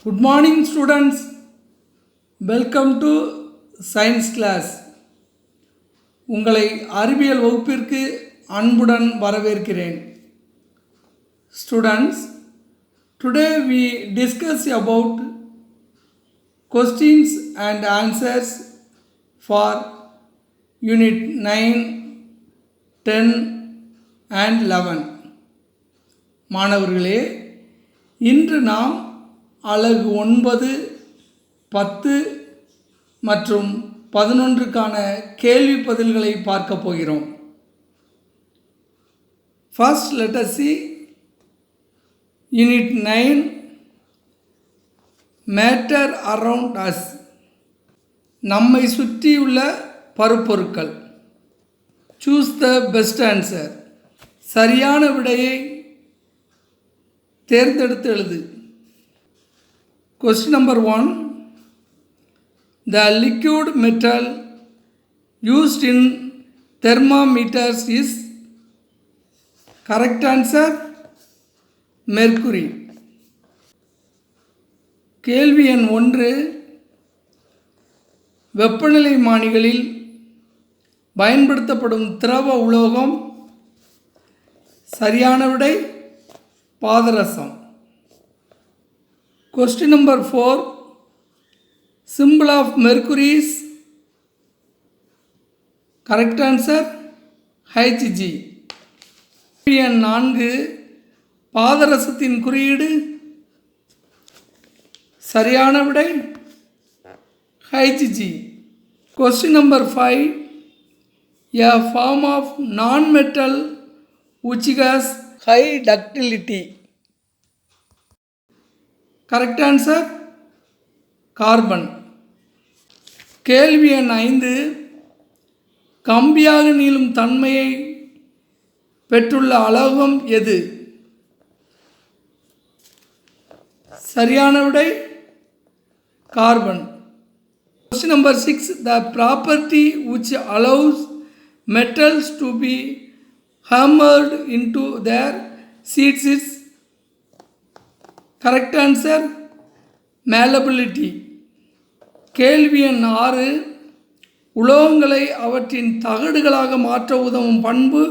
Good morning students. Welcome to science class. உங்களை அறிவியல் வகுப்பிற்கு அன்புடன் வரவேற்கிறேன். Students, today we discuss about questions and answers for unit 9, 10 and 11. மாணவர்களே, இன்று நாம் அலகு 9, 10 மற்றும் 11க்கான கேள்வி பதில்களை பார்க்க போகிறோம். First, let us see Unit 9, Matter around us. நம்மை சுற்றியுள்ள பருப்பொருட்கள். Choose the best answer. சரியான விடையை தேர்ந்தெடுத்து எழுது. Question number 1. The liquid metal used in thermometers is correct answer mercury. கேள்வி எண் 1. வெப்பநிலை மானிகளில் பயன்படுத்தப்படும் திரவ உலோகம். சரியான விடை பாதரசம். Question number 4. Symbol of mercury is correct answer Hg. எண் 4. பாதரசத்தின் குறியீடு. சரியான விடை Hg. Question number 5. A form of non-metal which has high ductility. Correct answer carbon. கேள்வி எண் 5. கம்பியாக நீளும் தன்மையை பெற்றுள்ள அலோகம் எது? சரியான விடை carbon. Question number 6. The property which allows metals to be hammered into their sheets is correct answer malleability. கேள்வி எண் 6. உலோகங்களை அவற்றின் தகடுகளாக மாற்ற உதவும் பண்பு.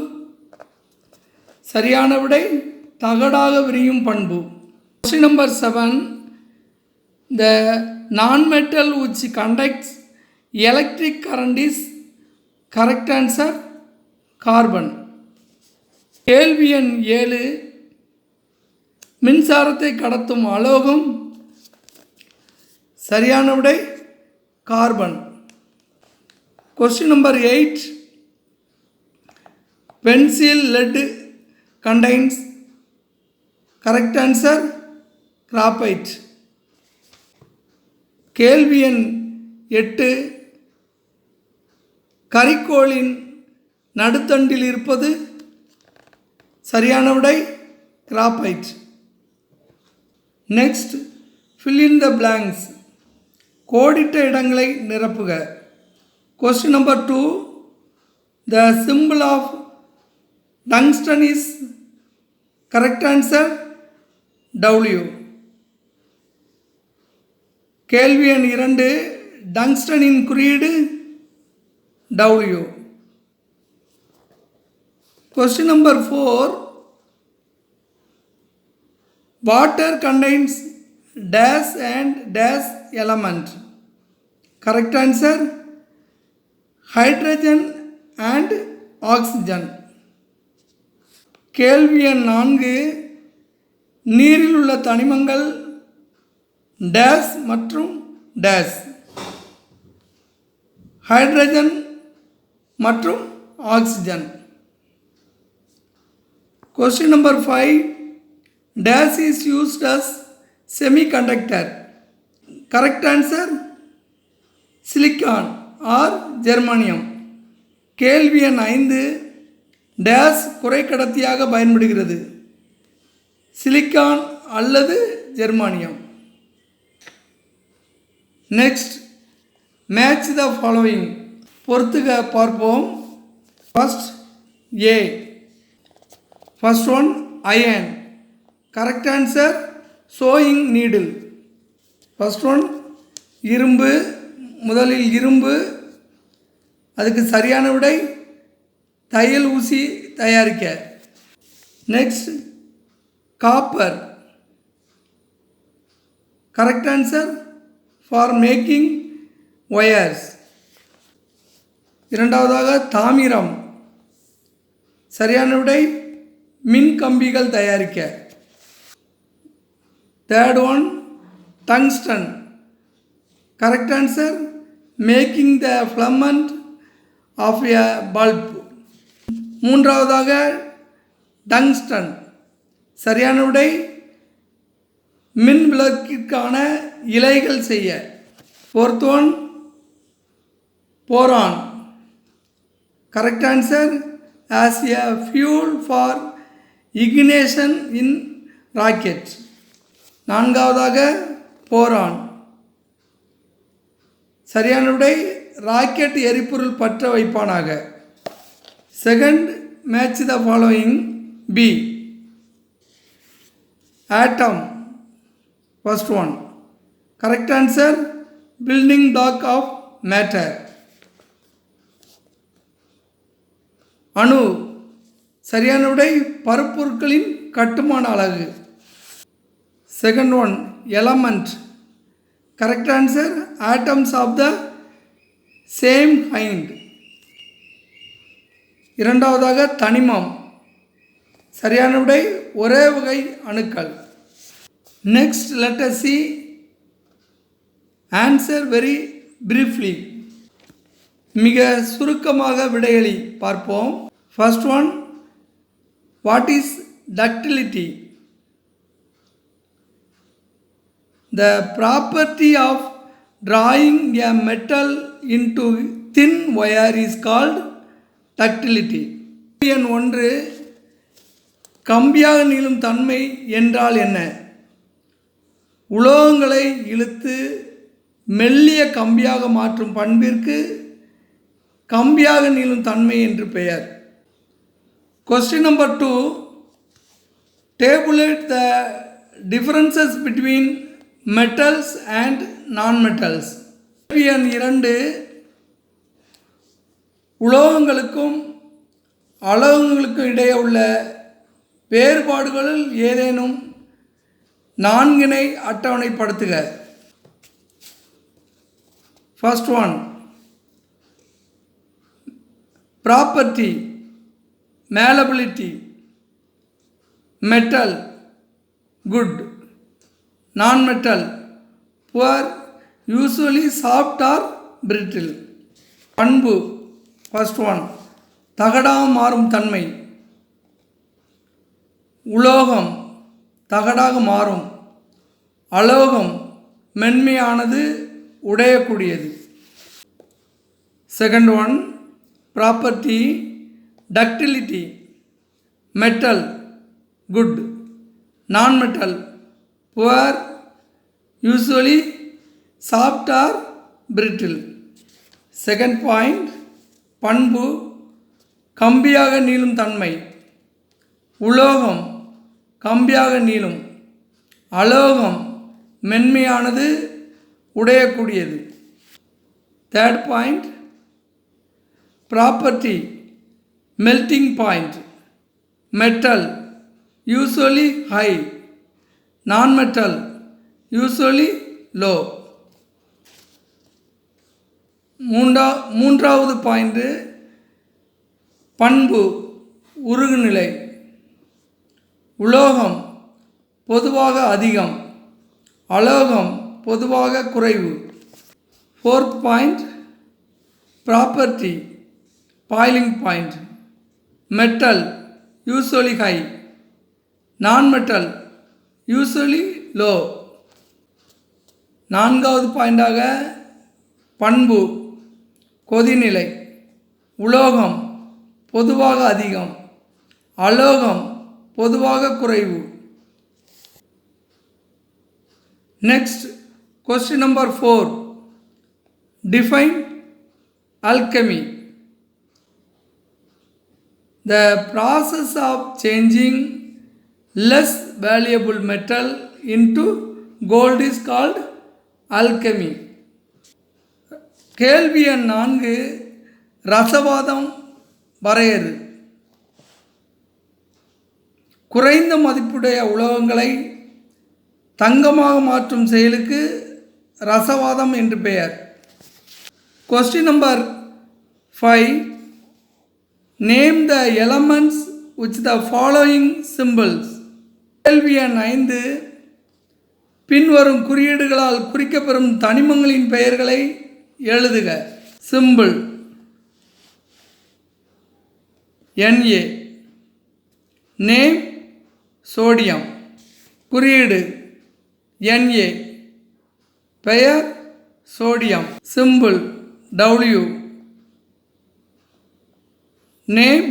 சரியான விடை தகடாக விரியும் பண்பு. Question number 7. The non-metal which conducts electric current is correct answer carbon. கேள்வி எண் 7. மின்சாரத்தை கடத்தும் அலோகம். சரியான விடை carbon. Question number 8. Pencil lead contains correct answer graphite. கேள்வி எண் 8. கரிக்கோலின் நடுத்தண்டில் இருப்பது. சரியான விடை graphite. Next, fill in the blanks. கோடிட்ட இடங்களை நிரப்புக. Question number 2. The symbol of tungsten is correct answer W. கேள்வி எண் 2. டங்ஸ்டனின் குறியீடு W. Question number 4. Water contains dash and dash element. Correct answer hydrogen and oxygen. கேள்வி எண் 4. நீரில் உள்ள தனிமங்கள் டேஷ் மற்றும் டேஷ். ஹைட்ரஜன் மற்றும் oxygen. Question number 5. Dash is used as semiconductor. Correct answer silicon or germanium. கேள்வி எண் 5. டேஷ் குறைக்கடத்தியாக பயன்படுகிறது. சிலிக்கான் அல்லது germanium. Next, match the following. பொறுத்துக பார்ப்போம். First A. First one iron. Correct answer sewing needle. First one இரும்பு. முதலில் இரும்பு, அதுக்கு சரியான விடை தையல் ஊசி தயாரிக்க. Next copper, correct answer for making wires. இரண்டாவதாக தாமிரம், சரியான விடை மின் கம்பிகள் தயாரிக்க. Third one tungsten, correct answer making the filament of a bulb. மூன்றாவதாக டங்ஸ்டன், சரியான விடை மின் விளக்கிற்கான இலைகள் செய்ய. Fourth one boron, correct answer as a fuel for ignition in rocket. நான்காவதாக போரான், சரியான விடை ராக்கெட் எரிபொருள் பற்ற வைப்பானாக. Second match the following. B atom, first one correct answer building block of matter. அணு, சரியான விடை பருப்பொருட்களின் கட்டுமான அலகு. Second one element, correct answer atoms of the same kind. இரண்டாவதாக தனிமம், சரியான விடை ஒரே வகை அணுக்கள். Next let us see answer very briefly. மிக சுருக்கமாக விடைகளை பார்ப்போம். First one, what is ductility? The property of drawing a metal into thin wire is called ductility. எண் 1, கம்பியாக நீளும் தன்மை என்றால் என்ன? உலோகங்களை இழுத்து மெல்லிய கம்பியாக மாற்றும் பண்பிற்கு கம்பியாக நீளும் தன்மை என்று பெயர். Question number 2, tabulate the differences between metals and non-metals. எண் 2, உலோகங்களுக்கும் அலோகங்களுக்கும் இடையே உள்ள வேறுபாடுகளில் ஏதேனும் 4 அட்டவணைப்படுத்துக. First one property, malleability, metal good, non metal poor, usually soft or brittle. பண்பு, ஃபர்ஸ்ட் ஒன் தகடாக மாறும் தன்மை, உலோகம் தகடாக மாறும், அலோகம் மென்மையானது, உடையக்கூடியது. Second one property ductility, metal good, non metal poor, usually soft or brittle. Second point பண்பு கம்பியாக நீளும் தன்மை, உலோகம் கம்பியாக நீளும், அலோகம் மென்மையானது, உடையக்கூடியது. Third point property melting point, metal usually high, non metal usually low. மூன்றாவது பாயிண்ட்டு பண்பு உருகுநிலை, உலோகம் பொதுவாக அதிகம், அலோகம் பொதுவாக குறைவு. Fourth point property boiling point, metal usually high, non metal usually low. நான்காவது பாயிண்டாக பண்பு கொதிநிலை, உலோகம் பொதுவாக அதிகம், அலோகம் பொதுவாக குறைவு. Next question number 4, define alchemy. The process of changing less valuable metal into gold is called alchemy. கேள்வி எண் 4 ரசவாதம் வரையறு. குறைந்த மதிப்புடைய உலோகங்களை தங்கமாக மாற்றும் செயலுக்கு ரசவாதம் என்று பெயர். Question number 5. Name the elements which the following symbols. கேள்வி எண் 5 பின்வரும் குறியீடுகளால் குறிக்கப்பெறும் தனிமங்களின் பெயர்களை எழுதுக. Simple Na. Name sodium. குறியீடு Na. பெயர் sodium. Simple W. Name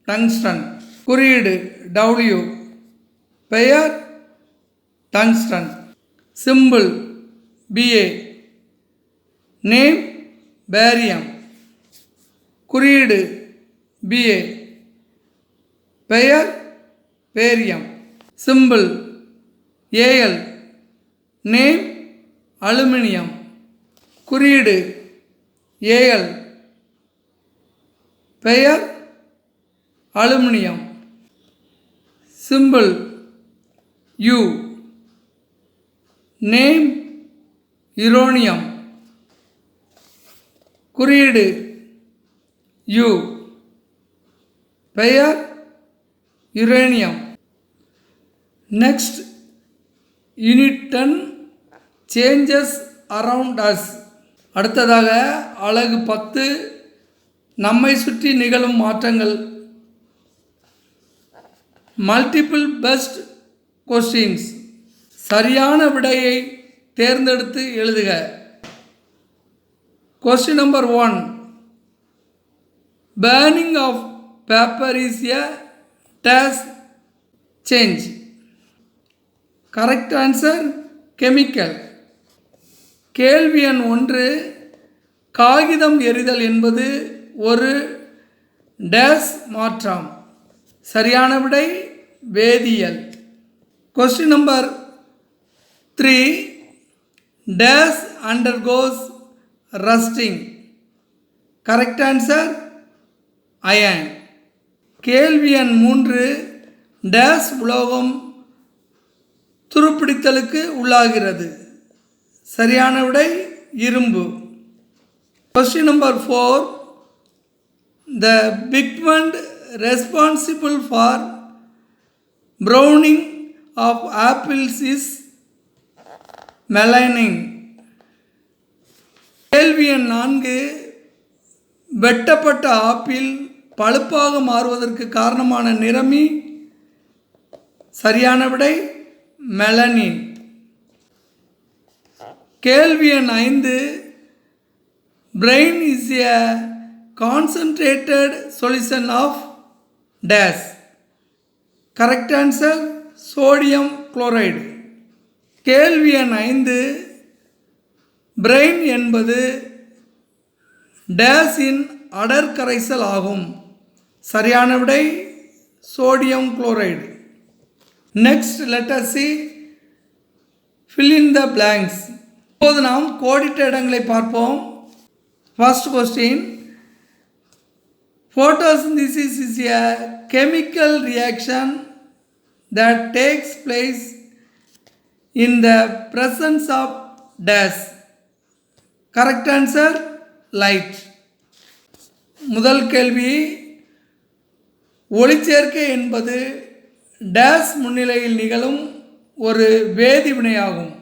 tungsten. குறியீடு W. பெயர் tungsten. Simple Ba. Name barium. குறியீடு Ba. பெயர் barium. Simple Al. Name aluminium. குறியீடு Al. பெயர் aluminium. Simple U. Name uranium. குறியீடு U. பெயர் uranium. Next unit 10 changes around us. அடுத்ததாக அலகு 10 நம்மை சுற்றி நிகழும் மாற்றங்கள். Multiple best questions. சரியான விடையை தேர்ந்தெடுத்து எழுதுக. Question number 1. burning of paper is a dash change. correct answer chemical. கேள்வி எண் 1 காகிதம் எரிதல் என்பது ஒரு டேஸ் மாற்றம். சரியான விடை வேதியியல். Question number 3 days undergoes rusting. correct answer iron. கேள்வி எண் 3 டேஸ் உலோகம் துருப்பிடித்தலுக்கு உள்ளாகிறது. சரியான விடை இரும்பு. Question number 4 the pigment responsible for browning of apples is melanin. கேள்வி எண் 4 வெட்டப்பட்ட ஆப்பிள் பழுப்பாக மாறுவதற்கு காரணமான நிறமி. சரியான விடை மெலனின். கேள்வி எண் 5 brain is a concentrated solution of dash. correct answer sodium chloride. கேள்வி எண் 5 பிரெயின் என்பது டேஸின் அடர் கரைசல் ஆகும். சரியான விடை sodium chloride. Next let us see fill in the blanks. இப்போது நாம் கோடிட்ட இடங்களை பார்ப்போம். First question photosynthesis is a chemical reaction that takes place in the presence of dash. correct answer light. முதல் கேள்வி ஒளிச்சேர்க்கை என்பது டேஸ் முன்னிலையில் நிகழும் ஒரு வேதி வினையாகும்.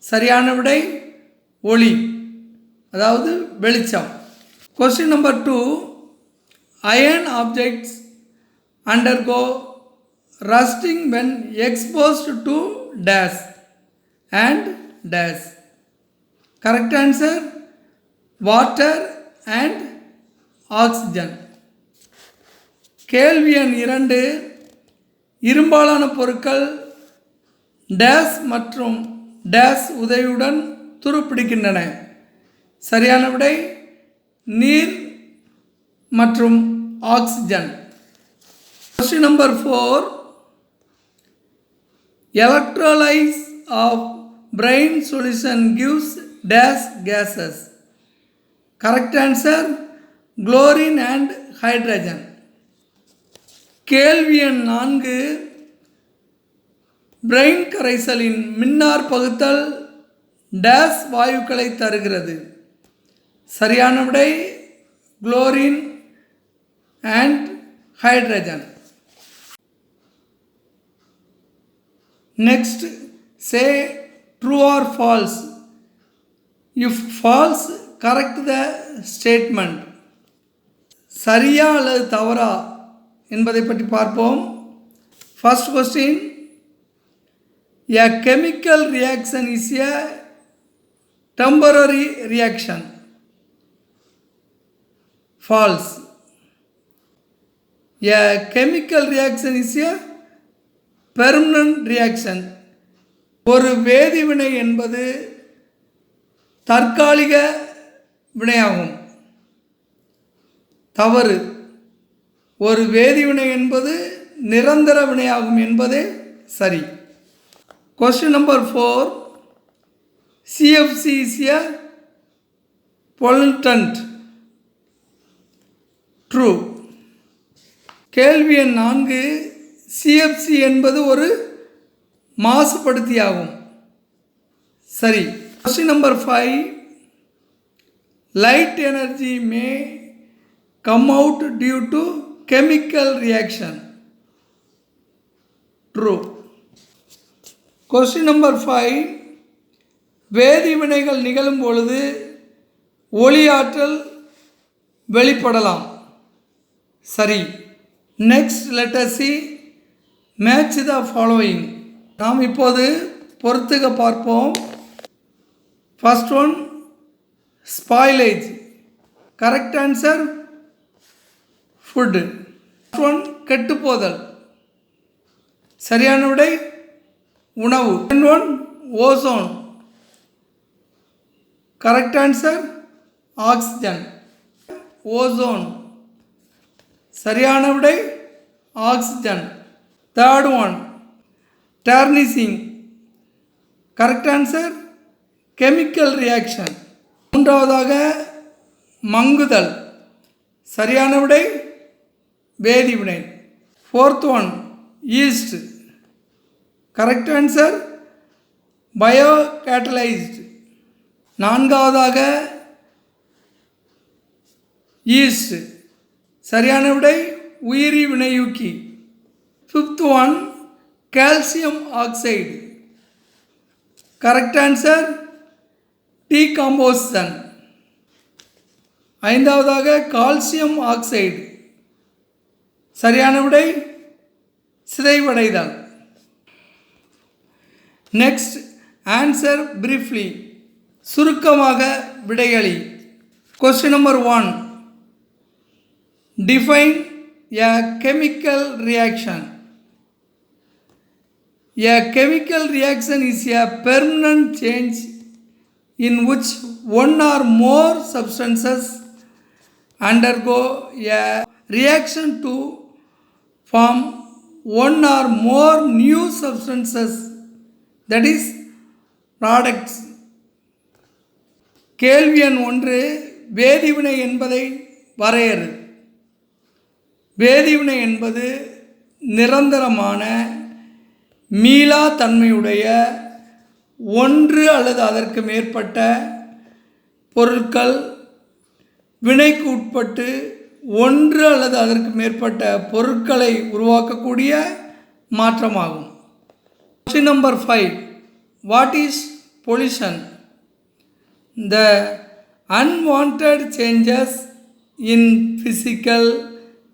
சரியான விடை ஒளி, அதாவது வெளிச்சம். Question number 2 iron objects undergo rusting when exposed to dash and dash. correct answer water and oxygen. கேள்வி எண் 2 இரும்பாலான பொருட்கள் டேஸ் மற்றும் டேஸ் உதவியுடன் துருப்பிடிக்கின்றன. சரியான விடை நீர் மற்றும் oxygen. Question number 4 electrolysis of brine solution gives dash gases. Correct answer chlorine and hydrogen. கேள்வி எண் 4 பிரைன் கரைசலின் மின்னார் பகுத்தல் டேஸ் வாயுக்களை தருகிறது. சரியான விடை chlorine and hydrogen. Next, say true or false. If falls correct the statement. சரியா அல்லது தவறா என்பதை பற்றி பார்ப்போம். First question, a chemical reaction is a temporary reaction. False. A chemical reaction is a permanent reaction. ஒரு வேதிவினை என்பது தற்காலிக வினையாகும். தவறு. ஒரு வேதிவினை என்பது நிரந்தர வினையாகும் என்பதே சரி. Question number 4, CFC is a pollutant. True. கேள்வி எண் 4, CFC என்பது ஒரு மாசுபடுத்தியாகும். சரி. Question number 5, light energy may come out due to chemical reaction. True. Question number 5, வேதிவினைகள் நிகழும் பொழுது ஒளியாற்றல் வெளிப்படலாம். சரி. Next, let us see match the following. நாம் இப்போது பொறுத்துக பார்ப்போம். First one, spoilage. Correct answer food. First one, கெட்டுப்போதல். சரியான விடை உணவு. Second one, ozone. Correct answer oxygen. Ozone. சரியான விடை oxygen. Third one, tarnishing. Correct answer chemical reaction. மூன்றாவதாக மங்குதல். சரியான விடை வேதிவினை. Fourth one, yeast. Correct answer bio catalyst. நான்காவதாக ஈஸ்ட். சரியான விடை உயிரி வினையூக்கி. Fifth one, calcium oxide. Correct answer decomposition. ஐந்தாவதாக கால்சியம் ஆக்சைடு. சரியான விடை சிதைவடைதல். Next, answer briefly. சுருக்கமாக விடையளி. Question number 1, define a chemical reaction. A chemical reaction is a permanent change in which one or more substances undergo a reaction to form one or more new substances, that is products. கேள்வி எண் 1, வேதிவினை என்பதை வரையறு. வேதிவினை என்பது நிரந்தரமான மீளா தன்மையுடைய ஒன்று அல்லது அதற்கு மேற்பட்ட பொருட்கள் வினைக்கு உட்பட்டு ஒன்று அல்லது அதற்கு மேற்பட்ட பொருட்களை உருவாக்கக்கூடிய மாற்றமாகும். Question number 5, what is pollution? The unwanted changes in physical,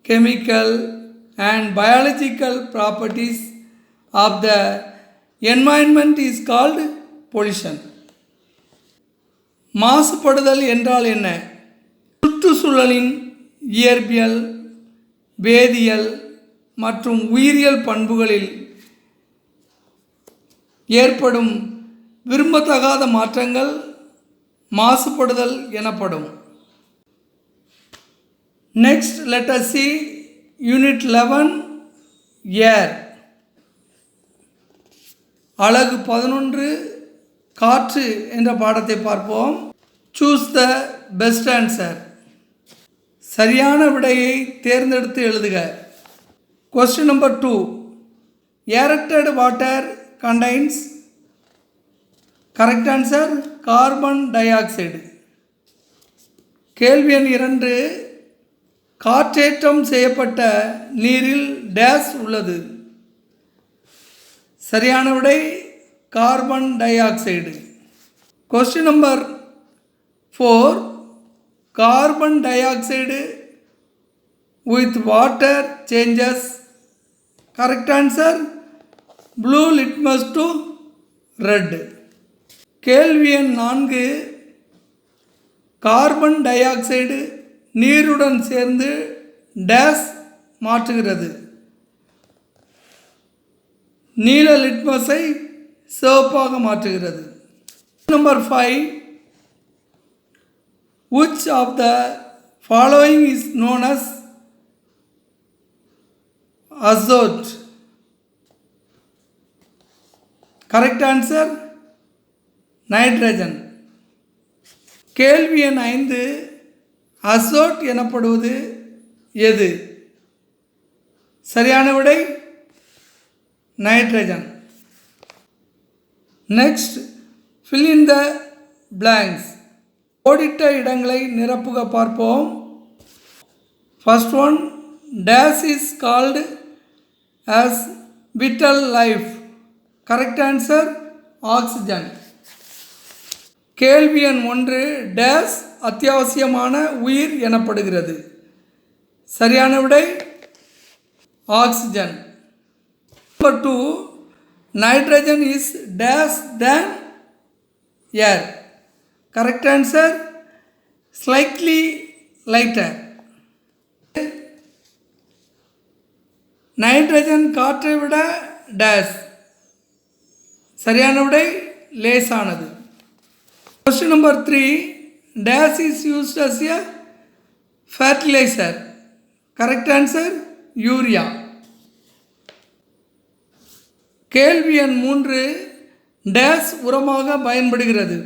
chemical and biological properties of the environment is called pollution. மாசுபடுதல் என்றால் என்ன? சுற்றுச்சூழலின் இயற்பியல், வேதியியல் மற்றும் உயிரியல் பண்புகளில் ஏற்படும் விரும்பத்தகாத மாற்றங்கள் மாசுபடுதல் எனப்படும். Next, let us see Unit 11, Air. அலகு 11, காற்று என்ற பாடத்தை பார்ப்போம். Choose the best answer. சரியான விடையை தேர்ந்தெடுத்து எழுதுக. Question number 2. Aerated water contains. Correct answer carbon dioxide. கேள்வி எண் 2. காற்றேற்றம் செய்யப்பட்ட நீரில் டேஸ் உள்ளது. சரியான விடை carbon di oxide. Question number 4. Carbon di oxide with water changes. Correct answer blue litmus to red. கேள்வி எண் 4. கார்பன் டை ஆக்சைடு நீருடன் சேர்ந்து டேஸ் மாற்றுகிறது. நீல லிட்மஸை சிவப்பாக மாற்றுகிறது. Number 5. Which of the following is known as azote? Correct answer nitrogen. கேள்வி எண் 5. அசோட் எனப்படுவது எது? சரியான விடை nitrogen. Next, fill in the blanks. கோடிட்ட இடங்களை நிரப்புக பார்ப்போம். First one, dash is called as vital life. Correct answer oxygen. கேள்வி எண் 1. டேஸ் அத்தியாவசியமான உயிர் எனப்படுகிறது. சரியான விடை oxygen. Number 2. Nitrogen is dash than air. Correct answer slightly lighter. Nitrogen காற்றை விட டேஸ். சரியான விடை லேசானது. Question number 3. Dash is used as a fertilizer. Correct answer urea. கேள்வி எண் 3. டேஸ் உரமாக பயன்படுகிறது.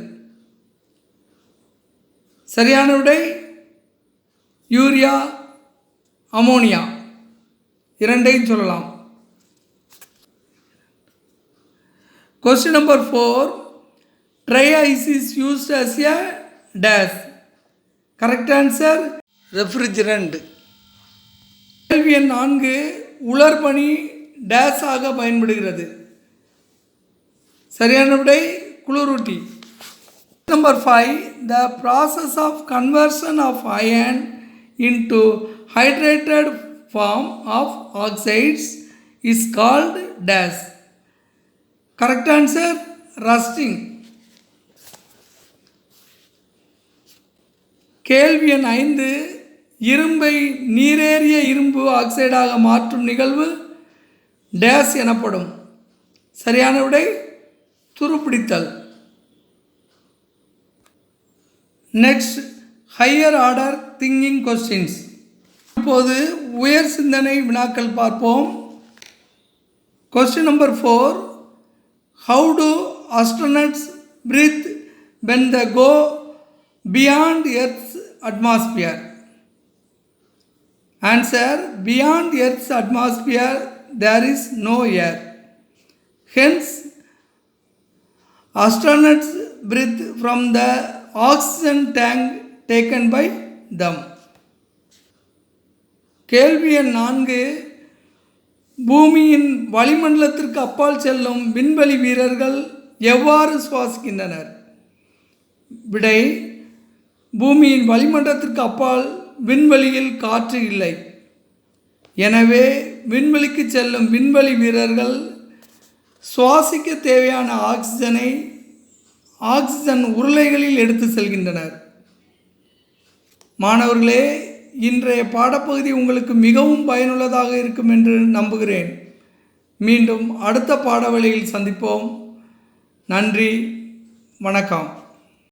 சரியான விடை யூரியா, அமோனியா, இரண்டையும் சொல்லலாம். Question number 4. Dry ice is used as a dash. Correct answer refrigerant. கேள்வி எண் 4. உலர்பனி டேஸ் ஆக பயன்படுகிறது. சரியான விடை குளிரூட்டி. Number 5. The process of conversion of iron into hydrated form of oxides is called dash. Correct answer rusting. கேள்வி எண் 5. இரும்பை நீரேறிய இரும்பு ஆக்சைடாக மாற்றும் நிகழ்வு டேஸ் எனப்படும். சரியான விடை துருப்பிடித்தல். Next, higher order thinking questions. இப்போது உயர் சிந்தனை வினாக்கள் பார்ப்போம். Question number 4. How do astronauts breathe when they go beyond Earth's atmosphere? Answer: beyond Earth's atmosphere there is no air. Hence, astronauts breathe from the oxygen tank taken by them. கேள்வி எண் 4. பூமியின் வளிமண்டலத்திற்கு அப்பால் செல்லும் விண்வெளி வீரர்கள் எவ்வாறு சுவாசிக்கின்றனர்? விடை: பூமியின் வளிமண்டலத்திற்கு அப்பால் விண்வெளியில் காற்று இல்லை. எனவே விண்வெளிக்கு செல்லும் விண்வெளி வீரர்கள் சுவாசிக்க தேவையான ஆக்சிஜனை ஆக்சிஜன் உருளைகளில் எடுத்து செல்கின்றனர். மாணவர்களே, இன்றைய பாடப்பகுதி உங்களுக்கு மிகவும் பயனுள்ளதாக இருக்கும் என்று நம்புகிறேன். மீண்டும் அடுத்த பாடவழியில் சந்திப்போம். நன்றி, வணக்கம்.